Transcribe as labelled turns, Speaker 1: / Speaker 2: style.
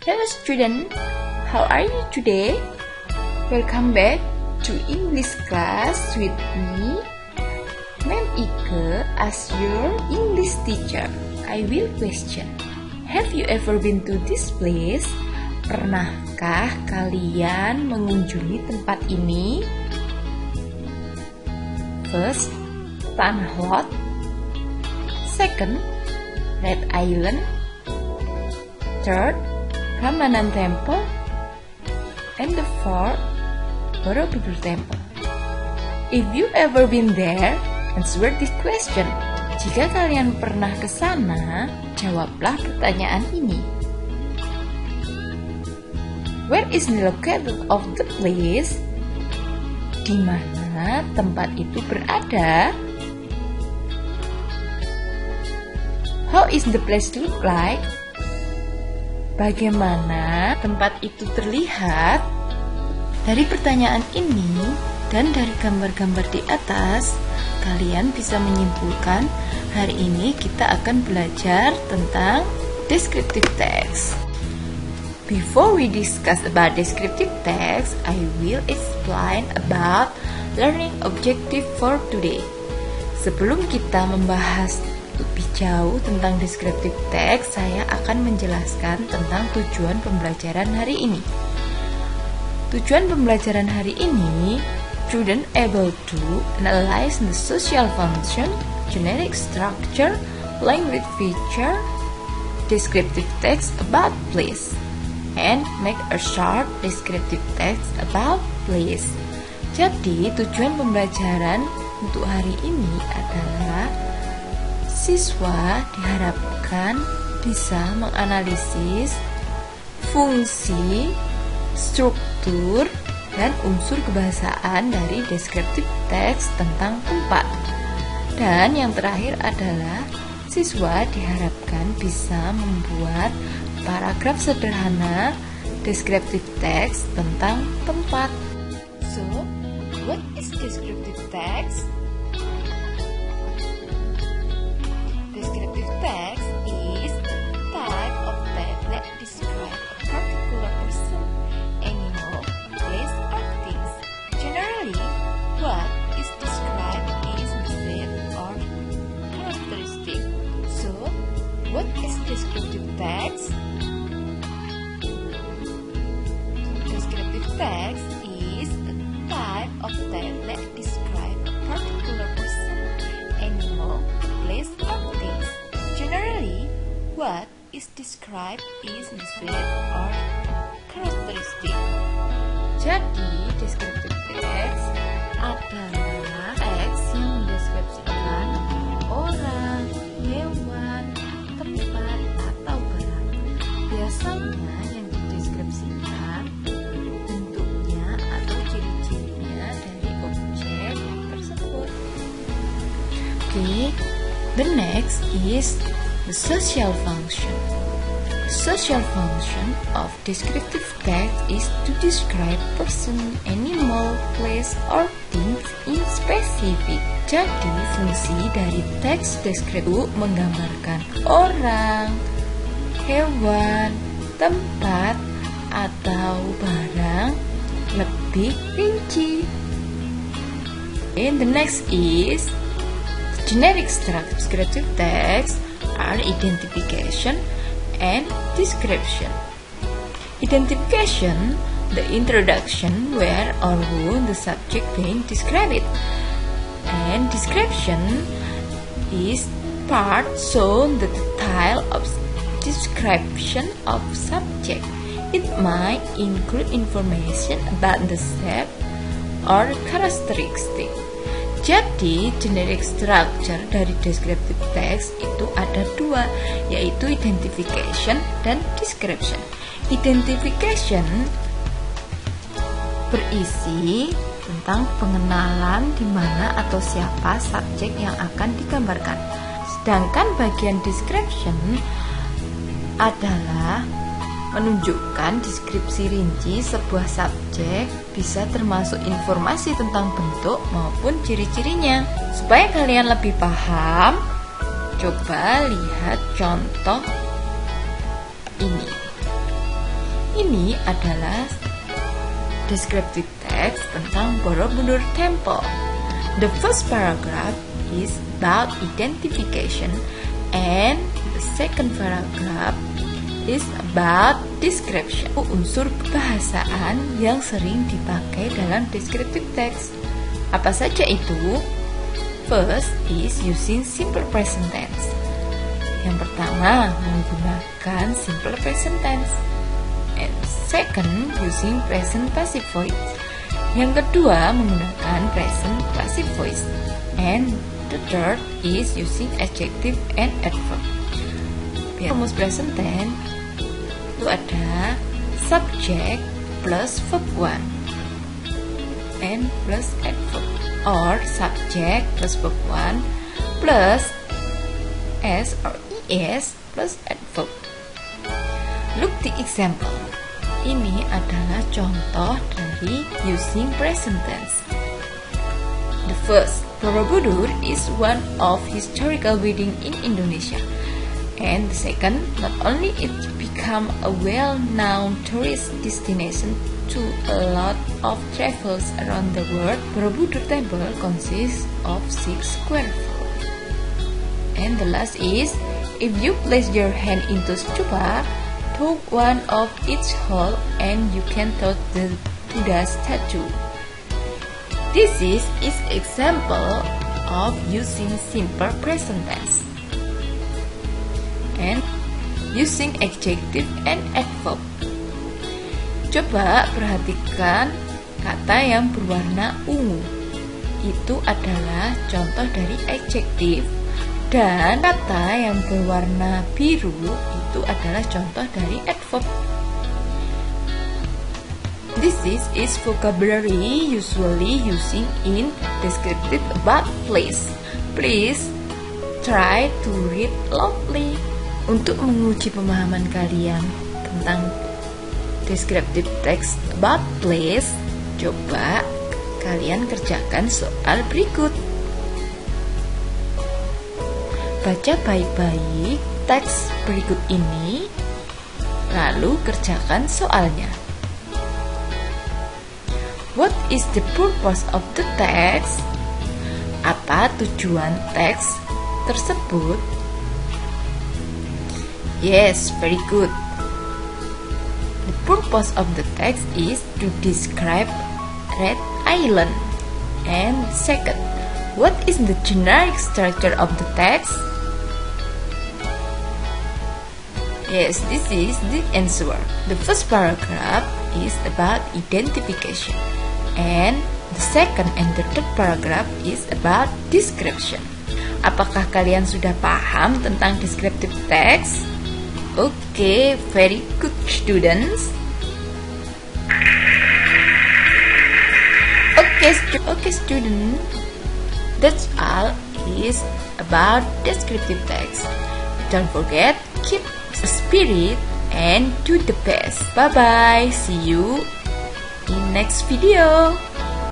Speaker 1: Hello student, how are you today? Welcome back to English class with me, Ma'am Ike, as your English teacher. I will question, have you ever been to this place? Pernahkah kalian mengunjungi tempat ini? First, Tanah Lot. Second, Red Island. Third, Prambanan Temple. And the fourth, Borobudur Temple. If you ever been there, answer this question. Jika kalian pernah ke sana, jawablah pertanyaan ini. Where is the location of the place? Di mana tempat itu berada? How is the place look like? Bagaimana tempat itu terlihat? Dari pertanyaan ini dan dari gambar-gambar di atas, kalian bisa menyimpulkan hari ini kita akan belajar tentang descriptive text. Before we discuss about descriptive text, I will explain about learning objective for today. Sebelum kita membahas lebih jauh tentang descriptive text, saya akan menjelaskan tentang tujuan pembelajaran hari ini. Tujuan pembelajaran hari ini, student able to analyze the social function, generic structure, language feature, descriptive text about place, and make a short descriptive text about place. Jadi, tujuan pembelajaran untuk hari ini adalah siswa diharapkan bisa menganalisis fungsi, struktur, dan unsur kebahasaan dari descriptive text tentang tempat. Dan yang terakhir adalah siswa diharapkan bisa membuat paragraf sederhana descriptive text tentang tempat. So, what is descriptive text? Descriptive text is a type of text that describes a particular person, animal, place, or things. Generally, what is described is the trait or characteristic. So, what is descriptive text? Descriptive text is a type of text that describes a particular person, animal, place, or things. Generally, what is described is the trait or characteristic. Jadi, descriptive text adalah teks yang mendeskripsikan orang, hewan, tempat, atau barang. Biasanya yang dideskripsikan bentuknya atau ciri-cirinya dari objek tersebut. Okay, the next is the social function. The social function of descriptive text is to describe person, animal, place, or things in specific. Jadi, fungsi dari teks deskriptif menggambarkan orang, hewan, tempat, atau barang lebih rinci. And the next is generic structure. Descriptive text are identification and description. Identification, the introduction, where or who the subject being described. And description is part show the detail of description of subject. It might include information about the shape or characteristic. Jadi, generic structure dari descriptive text itu ada dua, yaitu identification dan description. Identification berisi tentang pengenalan di mana atau siapa subjek yang akan digambarkan. Sedangkan bagian description adalah menunjukkan deskripsi rinci sebuah subjek, bisa termasuk informasi tentang bentuk maupun ciri-cirinya. Supaya kalian lebih paham, coba lihat contoh ini. Ini adalah descriptive text tentang Borobudur Temple. The first paragraph is about identification and the second paragraph is about description. Unsur kebahasaan yang sering dipakai dalam descriptive text. Apa saja itu? First is using simple present tense. Yang pertama, menggunakan simple present tense. And second, using present passive voice. Yang kedua, menggunakan present passive voice. And the third is using adjective and adverb. Rumus present tense itu ada subject plus verb 1 and plus adverb, or subject plus verb 1 plus s or es plus adverb. Look the example. Ini adalah contoh dari using present tense. The first, Borobudur is one of historical building in Indonesia. And the second, not only it become a well-known tourist destination to a lot of travelers around the world, Borobudur Temple consists of 6 square feet. And the last is, if you place your hand into stupa, take one of each hole and you can touch the Buddha statue. This is example of using simple present tense and using adjective and adverb. Coba perhatikan kata yang berwarna ungu. Itu adalah contoh dari adjektif, dan kata yang berwarna biru itu adalah contoh dari adverb. This is vocabulary usually using in descriptive about place. Please try to read loudly. Untuk menguji pemahaman kalian tentang descriptive text about place, coba kalian kerjakan soal berikut. Baca baik-baik teks berikut ini, lalu kerjakan soalnya. What is the purpose of the text? Apa tujuan teks tersebut? Yes, very good. The purpose of the text is to describe Red Island. And second, what is the generic structure of the text? Yes, this is the answer. The first paragraph is about identification, and the second and the third paragraph is about description. Apakah kalian sudah paham tentang descriptive text? Okay, very good students. Okay student, that's all is about descriptive text. Don't forget, keep the spirit and do the best. Bye bye, see you in next video.